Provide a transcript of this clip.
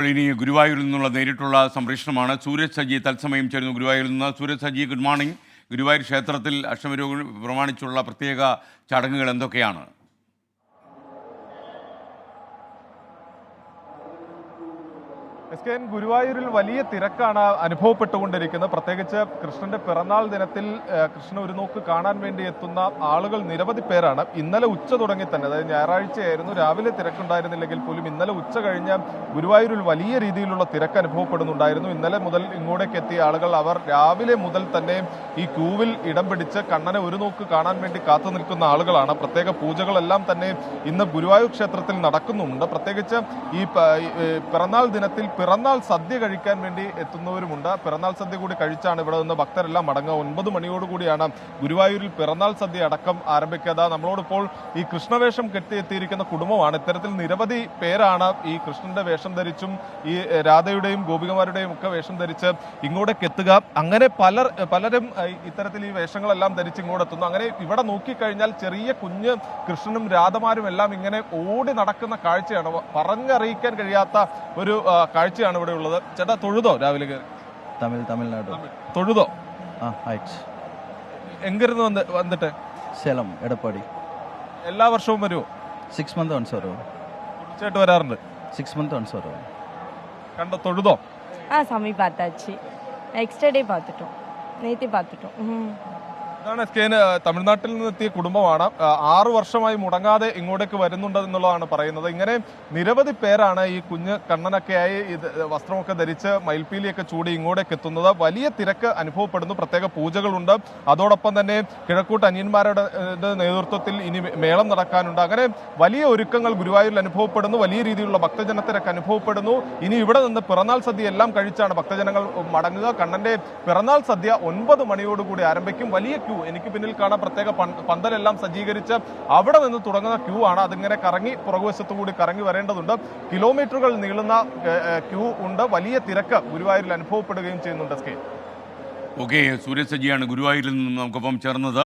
ഇനി ഗുരുവായൂരിൽ നിന്നുള്ള നേരിട്ടുള്ള സംപ്രേഷണമാണ്. സൂരജ് സജി തത്സമയം ചേരുന്നു ഗുരുവായൂരിൽ നിന്ന്. Sooraj Saji, good morning. ഗുരുവായൂർ ക്ഷേത്രത്തിൽ അഷ്ടമിരോഹിണി പ്രമാണിച്ചുള്ള പ്രത്യേക ചടങ്ങുകൾ എന്തൊക്കെയാണ്? ഗുരുവായൂരിൽ വലിയ തിരക്കാണ് അനുഭവപ്പെട്ടുകൊണ്ടിരിക്കുന്നത്. പ്രത്യേകിച്ച് കൃഷ്ണന്റെ പിറന്നാൾ ദിനത്തിൽ കൃഷ്ണൻ ഒരു നോക്ക് കാണാൻ വേണ്ടി എത്തുന്ന ആളുകൾ നിരവധി പേരാണ്. ഇന്നലെ ഉച്ച തുടങ്ങി തന്നെ, അതായത് ഞായറാഴ്ചയായിരുന്നു, രാവിലെ തിരക്കുണ്ടായിരുന്നില്ലെങ്കിൽ പോലും ഇന്നലെ ഉച്ച കഴിഞ്ഞ് ഗുരുവായൂരിൽ വലിയ രീതിയിലുള്ള തിരക്ക് അനുഭവപ്പെടുന്നുണ്ടായിരുന്നു. ഇന്നലെ മുതൽ ഇങ്ങോട്ടേക്ക് എത്തിയ ആളുകൾ അവർ രാവിലെ മുതൽ തന്നെ ഈ ക്യൂവിൽ ഇടം പിടിച്ച് കണ്ണനെ ഒരു നോക്ക് കാണാൻ വേണ്ടി കാത്തു നിൽക്കുന്ന ആളുകളാണ്. പ്രത്യേക പൂജകളെല്ലാം തന്നെ ഇന്ന് ഗുരുവായൂർ ക്ഷേത്രത്തിൽ നടക്കുന്നുമുണ്ട്. പ്രത്യേകിച്ച് ഈ പിറന്നാൾ ദിനത്തിൽ പിറന്നാൾ സദ്യ കഴിക്കാൻ വേണ്ടി എത്തുന്നവരുമുണ്ട്. പിറന്നാൾ സദ്യ കൂടി കഴിച്ചാണ് ഇവിടെ നിന്ന് ഭക്തരെല്ലാം മടങ്ങുക. 9 മണിയോടുകൂടിയാണ് ഗുരുവായൂരിൽ പിറന്നാൾ സദ്യ അടക്കം ആരംഭിക്കുക. നമ്മളോടിപ്പോൾ ഈ കൃഷ്ണവേഷം കെട്ടിയെത്തിയിരിക്കുന്ന കുടുംബമാണ്. ഇത്തരത്തിൽ നിരവധി പേരാണ് ഈ കൃഷ്ണന്റെ വേഷം ധരിച്ചും ഈ രാധയുടെയും ഗോപികമാരുടെയും ഒക്കെ വേഷം ധരിച്ച് ഇങ്ങോട്ടേക്ക് എത്തുക. അങ്ങനെ പലരും ഇത്തരത്തിൽ ഈ വേഷങ്ങളെല്ലാം ധരിച്ച് ഇങ്ങോട്ട് എത്തുന്നു. അങ്ങനെ ഇവിടെ നോക്കിക്കഴിഞ്ഞാൽ ചെറിയ കുഞ്ഞ് കൃഷ്ണനും രാധമാരും എല്ലാം ഇങ്ങനെ ഓടി നടക്കുന്ന കാഴ്ചയാണ്. പറഞ്ഞറിയിക്കാൻ കഴിയാത്ത ഒരു കാഴ്ചയാണ് ഇവിടെ ഉള്ളത്. ചേട്ടാ, തൊഴുതോ? രാവിലെ തമിഴ്നാട് തൊഴുതോ? എങ്കിരുന്ന് വന്നിട്ട് സേലം എടപ്പാടി. എല്ലാ വർഷവും വരുമോ? 6 months once വരും. തീർച്ചയായിട്ടും വരാറുണ്ട്. 6 months once வரும். കണ്ടോ? തൊഴുതോ? சாமி பார்த்தாச்சு. நெக்ஸ்ட் டே பார்த்துட்டோம். நேத்தி பார்த்துட்டோம். ഇതാണ് തമിഴ്നാട്ടിൽ നിന്നെത്തിയ കുടുംബമാണ്. 6 വർഷമായി മുടങ്ങാതെ ഇങ്ങോട്ടേക്ക് വരുന്നുണ്ട് എന്നുള്ളതാണ് പറയുന്നത്. ഇങ്ങനെ നിരവധി പേരാണ് ഈ കുഞ്ഞ് കണ്ണനൊക്കെയായി വസ്ത്രമൊക്കെ ധരിച്ച് മയിൽപ്പീലിയൊക്കെ ചൂടി ഇങ്ങോട്ടേക്ക് എത്തുന്നത്. വലിയ തിരക്ക് അനുഭവപ്പെടുന്നു. പ്രത്യേക പൂജകളുണ്ട്. അതോടൊപ്പം തന്നെ കിഴക്കൂട്ട് അനിയന്മാരുടെ നേതൃത്വത്തിൽ ഇനി മേളം നടക്കാനുണ്ട്. അങ്ങനെ വലിയ ഒരുക്കങ്ങൾ ഗുരുവായൂരിൽ അനുഭവപ്പെടുന്നു. വലിയ രീതിയിലുള്ള ഭക്തജനത്തിരക്ക് അനുഭവപ്പെടുന്നു. ഇനി ഇവിടെ നിന്ന് പിറന്നാൾ സദ്യ എല്ലാം കഴിച്ചാണ് ഭക്തജനങ്ങൾ മടങ്ങുക. കണ്ണന്റെ പിറന്നാൾ സദ്യ 9 മണിയോടുകൂടി ആരംഭിക്കും. വലിയ എനിക്ക് പിന്നിൽ കാണാൻ പ്രത്യേക പന്തലെല്ലാം സജ്ജീകരിച്ച് അവിടെ നിന്ന് തുടങ്ങുന്ന ക്യൂ ആണ്. അതിങ്ങനെ കറങ്ങി പുറകുവശത്തു കൂടി കറങ്ങി വരേണ്ടതുണ്ട്. കിലോമീറ്ററുകൾ നീളുന്ന ക്യൂ ഉണ്ട്. വലിയ തിരക്ക് ഗുരുവായൂരിൽ അനുഭവപ്പെടുകയും ചെയ്യുന്നുണ്ട്. ഓക്കെ, സൂരജ് സജിയാണ് ഗുരുവായൂരിൽ നിന്നും നമുക്കൊപ്പം ചേർന്നത്.